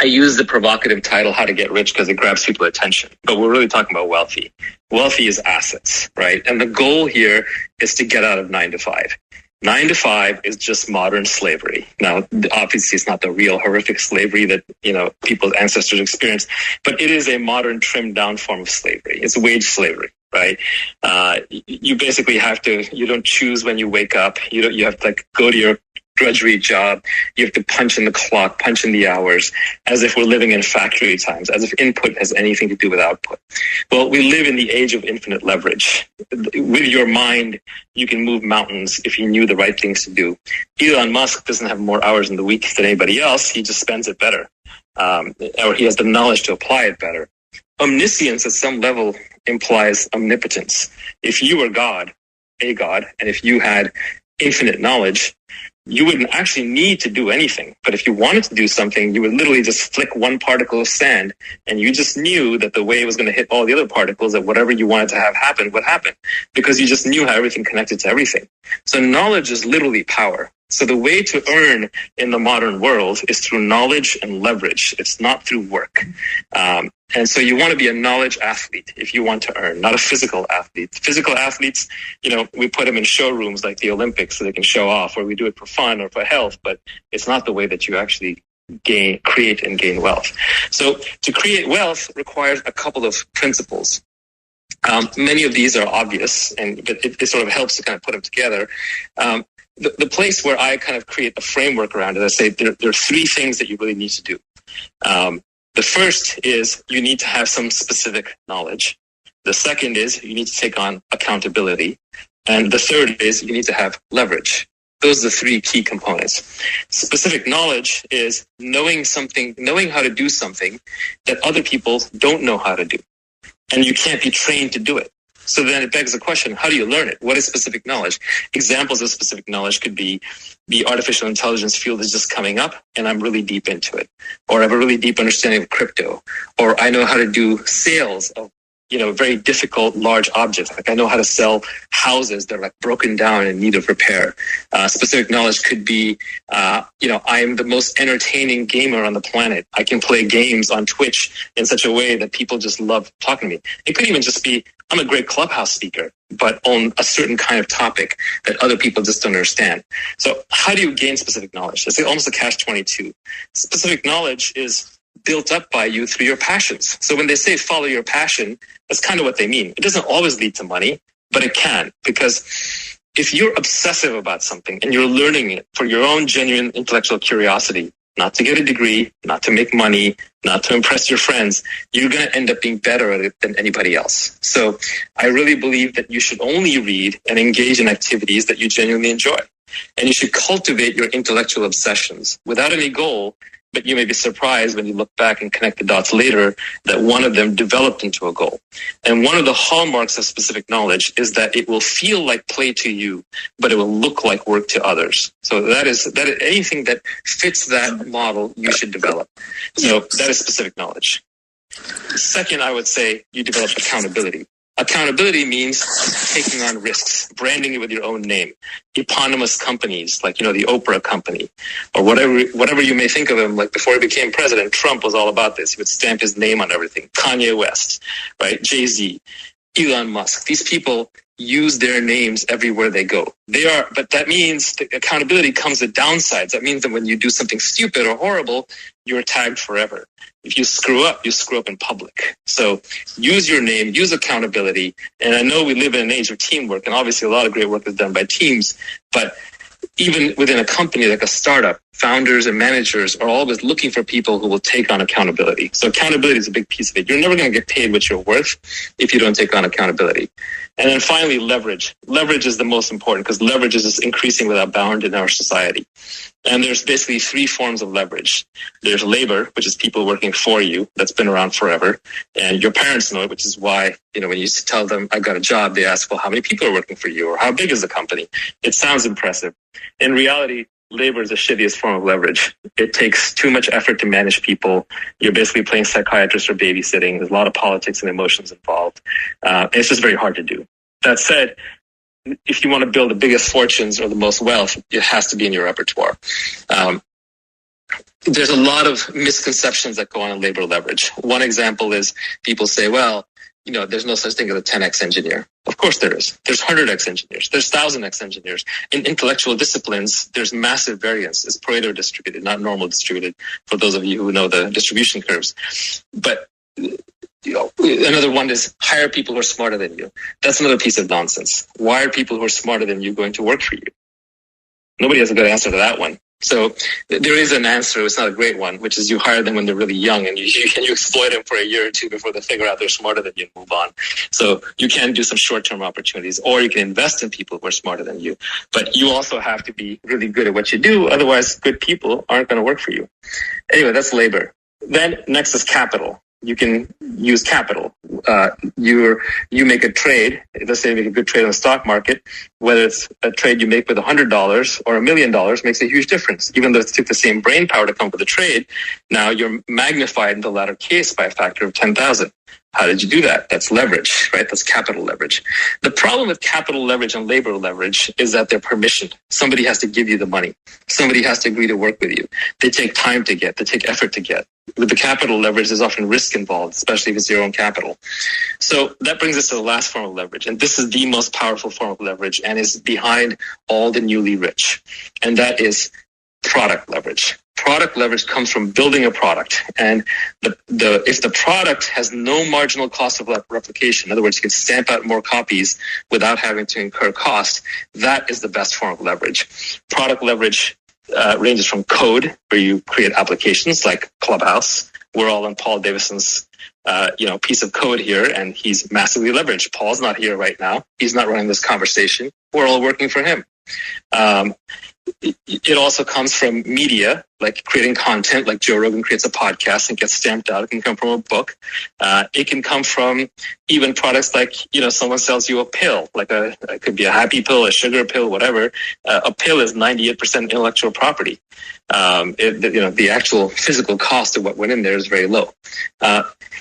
I use the provocative title, How to Get Rich, because it grabs people's attention. But we're really talking about wealthy. Wealthy is assets, right? And the goal here is to get out of 9 to 5. 9 to 5 is just modern slavery. Now, obviously, it's not the real horrific slavery that, people's ancestors experienced, but it is a modern trimmed down form of slavery. It's wage slavery, right? You basically you don't choose when you wake up. You have to go to your drudgery job. You have to punch in the clock, punch in the hours, as if we're living in factory times, as if input has anything to do with output. Well, we live in the age of infinite leverage. With your mind, you can move mountains if you knew the right things to do. Elon Musk doesn't have more hours in the week than anybody else. He just spends it better, or he has the knowledge to apply it better. Omniscience at some level implies omnipotence. If you were God, and if you had infinite knowledge, you wouldn't actually need to do anything. But if you wanted to do something, you would literally just flick one particle of sand, and you just knew that the wave was going to hit all the other particles, that whatever you wanted to have happen would happen, because you just knew how everything connected to everything. So knowledge is literally power. So the way to earn in the modern world is through knowledge and leverage. It's not through work. And so you want to be a knowledge athlete if you want to earn, not a physical athlete. Physical athletes, we put them in showrooms like the Olympics so they can show off, or we do it for fun or for health, but it's not the way that you actually create and gain wealth. So to create wealth requires a couple of principles. Many of these are obvious, but it sort of helps to kind of put them together. The place where I kind of create a framework around it, I say there are three things that you really need to do. The first is you need to have some specific knowledge. The second is you need to take on accountability. And the third is you need to have leverage. Those are the three key components. Specific knowledge is knowing how to do something that other people don't know how to do. And you can't be trained to do it. So then it begs the question, how do you learn it? What is specific knowledge? Examples of specific knowledge could be the artificial intelligence field is just coming up and I'm really deep into it. Or I have a really deep understanding of crypto. Or I know how to do sales of very difficult, large objects. Like I know how to sell houses that are like broken down and in need of repair. Specific knowledge could be, I'm the most entertaining gamer on the planet. I can play games on Twitch in such a way that people just love talking to me. It could even just be, I'm a great clubhouse speaker, but on a certain kind of topic that other people just don't understand. So how do you gain specific knowledge? It's almost a catch-22. Specific knowledge is built up by you through your passions. So when they say follow your passion, that's kind of what they mean. It doesn't always lead to money, but it can, because if you're obsessive about something and you're learning it for your own genuine intellectual curiosity, not to get a degree, not to make money, not to impress your friends, you're going to end up being better at it than anybody else. So I really believe that you should only read and engage in activities that you genuinely enjoy. And you should cultivate your intellectual obsessions without any goal. But you may be surprised when you look back and connect the dots later that one of them developed into a goal. And one of the hallmarks of specific knowledge is that it will feel like play to you, but it will look like work to others. So that is anything that fits that model you should develop. So that is specific knowledge. Second, I would say you develop accountability. Accountability means taking on risks, branding it with your own name, eponymous companies like, the Oprah company or whatever you may think of him. Like before he became president, Trump was all about this. He would stamp his name on everything. Kanye West, right? Jay-Z, Elon Musk. These people use their names everywhere they go. But that means that accountability comes with downsides. That means that when you do something stupid or horrible, you're tagged forever. If you screw up in public. So use your name, use accountability. And I know we live in an age of teamwork, and obviously a lot of great work is done by teams, but even within a company like a startup, founders and managers are always looking for people who will take on accountability. So accountability is a big piece of it. You're never going to get paid what you're worth if you don't take on accountability. And then finally, leverage. Leverage is the most important because leverage is just increasing without bound in our society. And there's basically three forms of leverage. There's labor, which is people working for you. That's been around forever. And your parents know it, which is why, when you tell them, I got a job, they ask, well, how many people are working for you? Or how big is the company? It sounds impressive. In reality, labor is the shittiest form of leverage. It takes too much effort to manage people. You're basically playing psychiatrist or babysitting. There's a lot of politics and emotions involved. It's just very hard to do. That said, if you want to build the biggest fortunes or the most wealth, it has to be in your repertoire. there's a lot of misconceptions that go on in labor leverage. One example is people say, well, there's no such thing as a 10x engineer. Of course there is. There's 100x engineers. There's 1000x engineers. In intellectual disciplines, there's massive variance. It's Pareto distributed, not normal distributed, for those of you who know the distribution curves. But another one is hire people who are smarter than you. That's another piece of nonsense. Why are people who are smarter than you going to work for you? Nobody has a good answer to that one. So there is an answer. It's not a great one, which is you hire them when they're really young and you exploit them for a year or two before they figure out they're smarter than you and move on. So you can do some short-term opportunities, or you can invest in people who are smarter than you. But you also have to be really good at what you do. Otherwise, good people aren't going to work for you. Anyway, that's labor. Then next is capital. You can use capital. You make a trade. Let's say you make a good trade on the stock market. Whether it's a trade you make with $100 or $1 million makes a huge difference. Even though it took the same brain power to come up with a trade, now you're magnified in the latter case by a factor of 10,000. How did you do that? That's leverage, right? That's capital leverage. The problem with capital leverage and labor leverage is that they're permissioned. Somebody has to give you the money. Somebody has to agree to work with you. They take time to get. They take effort to get. With the capital leverage, there's often risk involved, especially if it's your own capital. So that brings us to the last form of leverage. And this is the most powerful form of leverage and is behind all the newly rich. And that is product leverage. Product leverage comes from building a product. And if the product has no marginal cost of replication, in other words, you can stamp out more copies without having to incur cost, that is the best form of leverage. Product leverage ranges from code, where you create applications like Clubhouse. We're all on Paul Davison's piece of code here, and he's massively leveraged. Paul's not here right now. He's not running this conversation. We're all working for him. It also comes from media, like creating content, like Joe Rogan creates a podcast and gets stamped out. It can come from a book. It can come from even products like, someone sells you a pill, it could be a happy pill, a sugar pill, whatever. A pill is 98% intellectual property. The actual physical cost of what went in there is very low.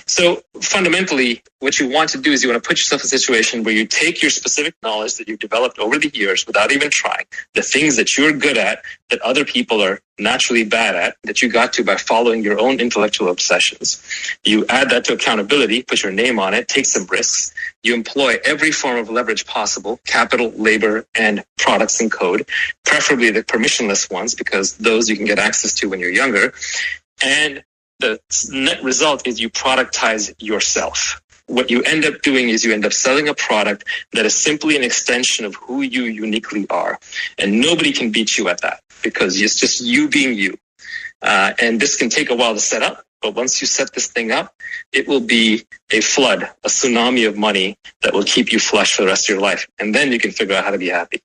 So fundamentally, what you want to do is you want to put yourself in a situation where you take your specific knowledge that you've developed over the years without even trying, the things that you're good at that other people are naturally bad at, that you got to by following your own intellectual obsessions. You add that to accountability, put your name on it, take some risks. You employ every form of leverage possible, capital, labor, and products and code, preferably the permissionless ones, because those you can get access to when you're younger. And the net result is you productize yourself. What you end up doing is you end up selling a product that is simply an extension of who you uniquely are. And nobody can beat you at that because it's just you being you. And this can take a while to set up. But once you set this thing up, it will be a flood, a tsunami of money that will keep you flush for the rest of your life. And then you can figure out how to be happy.